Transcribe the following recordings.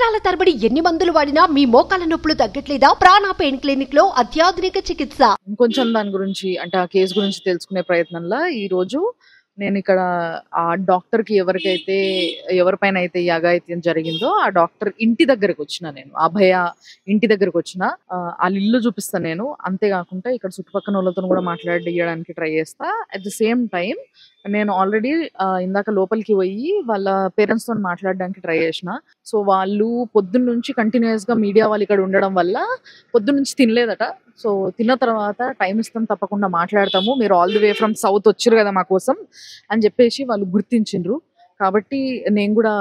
సంవత్సరాల తరబడి ఎన్ని మందులు వాడినా మీ మోకాల నొప్పులు తగ్గట్లేదా? ప్రాణ పెయిన్ క్లినిక్ లో అత్యాధునిక చికిత్స. ఇంకొంచెం దాని గురించి అంటే ఆ కేసు గురించి తెలుసుకునే ప్రయత్నంలో ఈరోజు నేను ఇక్కడ ఆ డాక్టర్కి ఎవరిపైన అయితే ఈ అఘాయిత్యం జరిగిందో ఆ డాక్టర్ ఇంటి దగ్గరకు వచ్చిన, నేను అభయ ఇంటి దగ్గరకు వచ్చిన. వాళ్ళ ఇల్లు చూపిస్తాను నేను. అంతేకాకుండా ఇక్కడ చుట్టుపక్కల వాళ్ళతో కూడా మాట్లాడడానికి ట్రై చేస్తా. అట్ ద సేమ్ టైం నేను ఆల్రెడీ ఇందాక లోపలికి పోయి వాళ్ళ పేరెంట్స్ తో మాట్లాడడానికి ట్రై చేసిన. సో వాళ్ళు పొద్దున్న నుంచి కంటిన్యూస్ గా మీడియా వాళ్ళు ఇక్కడ ఉండడం వల్ల పొద్దున్న నుంచి తినలేదట. సో తిన్న తర్వాత టైం ఇస్తాం, తప్పకుండా మాట్లాడతాము, మీరు all the way from south వచ్చారు కదా మా కోసం అని చెప్పేసి వాళ్ళు గుర్తించిండ్రు. కాబట్టి నేను కూడా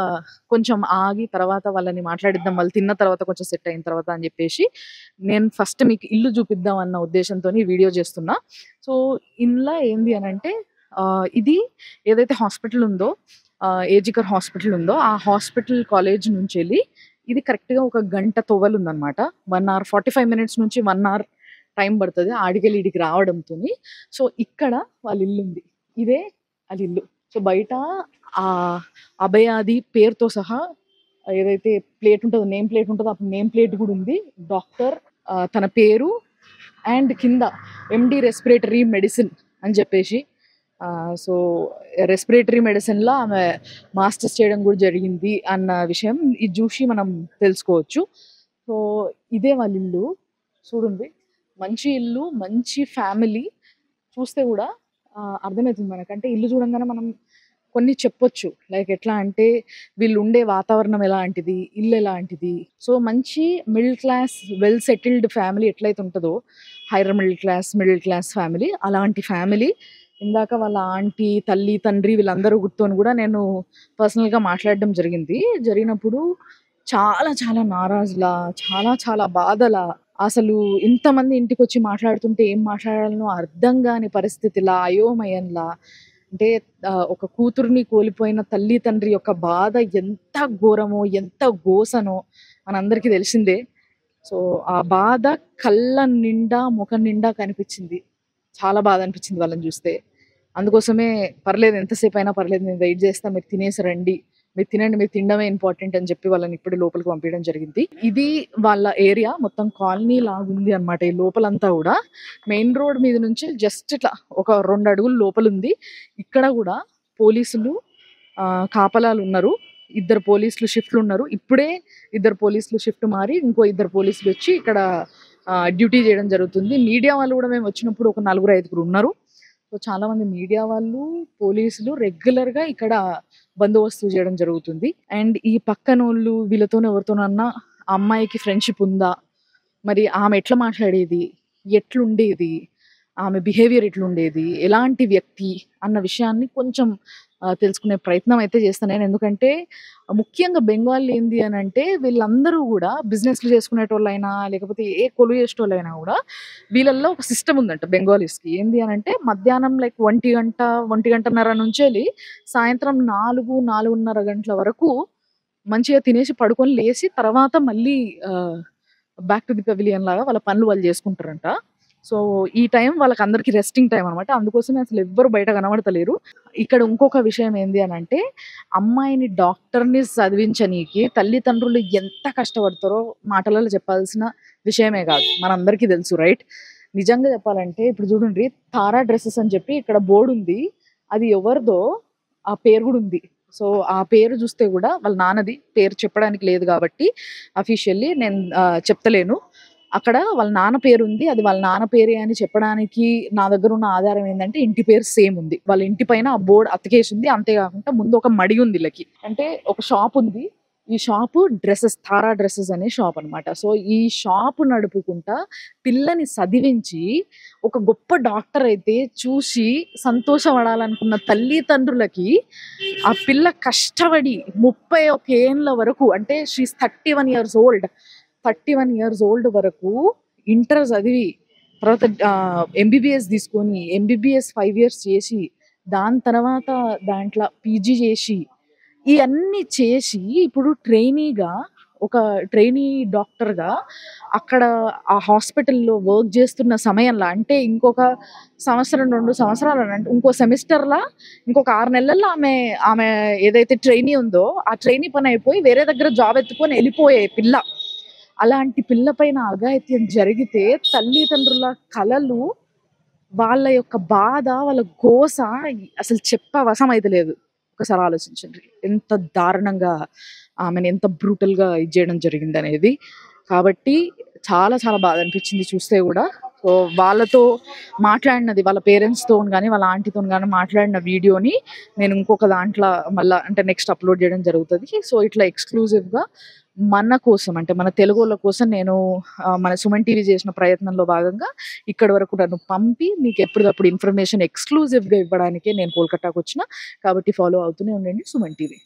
కొంచెం ఆగి తర్వాత వాళ్ళని మాట్లాడిద్దాం, వాళ్ళు తిన్న తర్వాత కొంచెం సెట్ అయిన తర్వాత అని చెప్పేసి నేను ఫస్ట్ మీకు ఇల్లు చూపిద్దాం అన్న ఉద్దేశంతో వీడియో చేస్తున్నా. సో ఇంట్లో ఏంది అని అంటే ఇది ఏదైతే హాస్పిటల్ ఉందో, ఏజికర్ హాస్పిటల్ ఉందో, ఆ హాస్పిటల్ కాలేజ్ నుంచి వెళ్ళి ఇది కరెక్ట్గా ఒక గంట తొవ్వలు ఉందన్నమాట. 1 hour 45 minutes నుంచి 1 hour టైం పడుతుంది ఆడికెళ్ళి ఇడికి రావడంతో. సో ఇక్కడ వాళ్ళ ఇల్లు ఉంది, ఇదే వాళ్ళ ఇల్లు. సో బయట ఆ అభయాది పేరుతో సహా ఏదైతే ప్లేట్ ఉంటుందో, నేమ్ ప్లేట్ ఉంటుందో, ఆ నేమ్ ప్లేట్ కూడా ఉంది. డాక్టర్ తన పేరు అండ్ కింద ఎండి రెస్పిరేటరీ మెడిసిన్ అని చెప్పేసి. సో రెస్పిరేటరీ మెడిసిన్లో ఆమె మాస్టర్స్ చేయడం కూడా జరిగింది అన్న విషయం ఇది చూసి మనం తెలుసుకోవచ్చు. సో ఇదే వాళ్ళ ఇల్లు చూడండి, మంచి ఇల్లు, మంచి ఫ్యామిలీ. చూస్తే కూడా అర్థమవుతుంది మనకంటే ఇల్లు చూడంగానే మనం కొన్ని చెప్పొచ్చు, లైక్ ఎట్లా అంటే వీళ్ళు ఉండే వాతావరణం ఎలాంటిది, ఇల్లు ఎలాంటిది. సో మంచి middle class well settled family ఎట్లయితే ఉంటుందో, హైయర్ మిడిల్ క్లాస్ ఫ్యామిలీ, అలాంటి ఫ్యామిలీ. ఇందాక వాళ్ళ ఆంటీ, తల్లి, తండ్రి వీళ్ళందరూ గుర్తుని కూడా నేను పర్సనల్గా మాట్లాడడం జరిగినప్పుడు చాలా చాలా నారాజులా, చాలా చాలా బాధలా, అసలు ఇంతమంది ఇంటికి వచ్చి మాట్లాడుతుంటే ఏం మాట్లాడాలనో అర్థం కాని పరిస్థితిలా, అయోమయంలా. అంటే ఒక కూతుర్ని కోల్పోయిన తల్లి తండ్రి యొక్క బాధ ఎంత ఘోరమో, ఎంత గోసనో మనందరికీ తెలిసిందే. సో ఆ బాధ కళ్ళ నిండా, ముఖం నిండా కనిపించింది. చాలా బాధ అనిపించింది వాళ్ళని చూస్తే. అందుకోసమే పర్లేదు, ఎంతసేపు అయినా పర్లేదు, నేను వెయిట్ చేస్తా, మీరు తినేసి రండి, మీరు తినండి, మీరు తినడమే ఇంపార్టెంట్ అని చెప్పి వాళ్ళని ఇప్పుడు లోపలికి పంపించడం జరిగింది. ఇది వాళ్ళ ఏరియా, మొత్తం కాలనీ లాగుంది అనమాట. ఈ లోపలంతా కూడా మెయిన్ రోడ్ మీద నుంచి జస్ట్ ఇట్లా ఒక 2 అడుగులు లోపల ఉంది. ఇక్కడ కూడా పోలీసులు కాపలాలు ఉన్నారు, 2 పోలీసులు షిఫ్ట్లు ఉన్నారు. ఇప్పుడే 2 పోలీసులు షిఫ్ట్ మారి ఇంకో 2 పోలీసులు వచ్చి ఇక్కడ డ్యూటీ చేయడం జరుగుతుంది. మీడియా వాళ్ళు కూడా మేము వచ్చినప్పుడు ఒక 4-5 ఉన్నారు. సో చాలా మంది మీడియా వాళ్ళు, పోలీసులు రెగ్యులర్గా ఇక్కడ బందోబస్తు చేయడం జరుగుతుంది. అండ్ ఈ పక్కనోళ్ళు వీళ్ళతో ఎవరితోనన్నా ఆ అమ్మాయికి ఫ్రెండ్షిప్ ఉందా, మరి ఆమె ఎట్లా మాట్లాడేది, ఎట్లుండేది, ఆమె బిహేవియర్ ఎట్లుండేది, ఎలాంటి వ్యక్తి అన్న విషయాన్ని కొంచెం తెలుసుకునే ప్రయత్నం అయితే చేస్తాను నేను. ఎందుకంటే ముఖ్యంగా బెంగాల్ ఏంది అని అంటే వీళ్ళందరూ కూడా బిజినెస్లు చేసుకునేటోళ్ళైనా లేకపోతే ఏ కొలు చేసేటోళ్ళైనా కూడా వీళ్ళల్లో ఒక సిస్టమ్ ఉందంట బెంగాలీస్కి. ఏంది అని అంటే మధ్యాహ్నం లైక్ 1 గంట 1 గంటన్నర నుంచి వెళ్ళి సాయంత్రం 4-4:30 గంటల వరకు మంచిగా తినేసి పడుకొని లేచి తర్వాత మళ్ళీ బ్యాక్ టు ది పెవిలియన్ లాగా వాళ్ళ పనులు వాళ్ళు చేసుకుంటారంట. సో ఈ టైం వాళ్ళకి అందరికి రెస్టింగ్ టైం అనమాట. అందుకోసమే అసలు ఎవ్వరు బయట కనబడతలేరు. ఇక్కడ ఇంకొక విషయం ఏంది అని అంటే అమ్మాయిని డాక్టర్ని చదివించనీకి తల్లిదండ్రులు ఎంత కష్టపడతారో మాటలలో చెప్పాల్సిన విషయమే కాదు, మనందరికీ తెలుసు, రైట్? నిజంగా చెప్పాలంటే ఇప్పుడు చూడండి, తారా డ్రెస్సెస్ అని చెప్పి ఇక్కడ బోర్డు ఉంది, అది ఎవరిదో ఆ పేరు కూడా ఉంది. సో ఆ పేరు చూస్తే కూడా వాళ్ళ నాన్నది, పేరు చెప్పడానికి లేదు కాబట్టి అఫీషియల్లీ నేను చెప్తలేను. అక్కడ వాళ్ళ నాన్న పేరు ఉంది, అది వాళ్ళ నాన్న పేరే అని చెప్పడానికి నా దగ్గర ఉన్న ఆధారం ఏంటంటే ఇంటి పేరు సేమ్ ఉంది, వాళ్ళ ఇంటి పైన ఆ బోర్డు అతికేసి ఉంది. అంతేకాకుండా ముందు ఒక మడి ఉంది వీళ్ళకి, అంటే ఒక షాప్ ఉంది. ఈ షాపు డ్రెస్సెస్, తారా డ్రెస్సెస్ అనే షాప్ అనమాట. సో ఈ షాపు నడుపుకుంటా పిల్లని చదివించి ఒక గొప్ప డాక్టర్ అయితే చూసి సంతోషపడాలనుకున్న తల్లిదండ్రులకి ఆ పిల్ల కష్టపడి 31 ఏళ్ళ వరకు, అంటే she is 31 years old, 31 years old వరకు ఇంటర్ చదివి తర్వాత ఎంబీబీఎస్ తీసుకొని ఎంబీబీఎస్ 5 years చేసి దాని తర్వాత దాంట్లో పీజీ చేసి ఇవన్నీ చేసి ఇప్పుడు ట్రైనీగా ఒక ట్రైనీ డాక్టర్‌గా అక్కడ ఆ హాస్పిటల్‌లో వర్క్ చేస్తున్న సమయంలో అంటే ఇంకొక సంవత్సరం, 2 సంవత్సరాలు అంటే ఇంకో సెమిస్టర్‌లా ఇంకొక 6 నెలల్లో ఆమె ఏదైతే ట్రైనీ ఉందో, ఆ ట్రైనీ పని అయిపోయి వేరే దగ్గర జాబ్ ఎత్తుకొని ఎళ్ళిపోయే పిల్ల. అలాంటి పిల్ల పైన అఘాయిత్యం జరిగితే తల్లిదండ్రుల కలలు, వాళ్ళ యొక్క బాధ, వాళ్ళ గోస అసలు చెప్పవసమైతే లేదు. ఒకసారి ఆలోచించండి. ఎంత దారుణంగా ఆమెని ఎంత బ్రూటల్‌గా ఇది జేయడం జరిగిందనేది. కాబట్టి చాలా చాలా బాధ అనిపించింది చూస్తే గూడా. సో, వాళ్ళతో మాట్లాడినది వాళ్ళ పేరెంట్స్‌తోని గాని, వాళ్ళ ఆంటీతోని గాని మాట్లాడిన వీడియోని నేను ఇంకొక దాంట్లో మళ్ళా అంటే నెక్స్ట్ అప్‌లోడ్ జేయడం జరుగుతది. సో, ఇట్లా ఎక్స్‌క్లూజివ్‌గా మన కోసం అంటే మన తెలుగోళ్ళ కోసం నేను మన సుమన్ టీవీ చేసిన ప్రయత్నంలో భాగంగా ఇక్కడి వరకు నన్ను పంపి మీకు ఎప్పటికప్పుడు ఇన్ఫర్మేషన్ ఎక్స్‌క్లూజివ్‌గా ఇవ్వడానికే నేను కోల్కతాకొచ్చిన. కాబట్టి ఫాలో అవుతూనే ఉండండి సుమన్ టీవీ.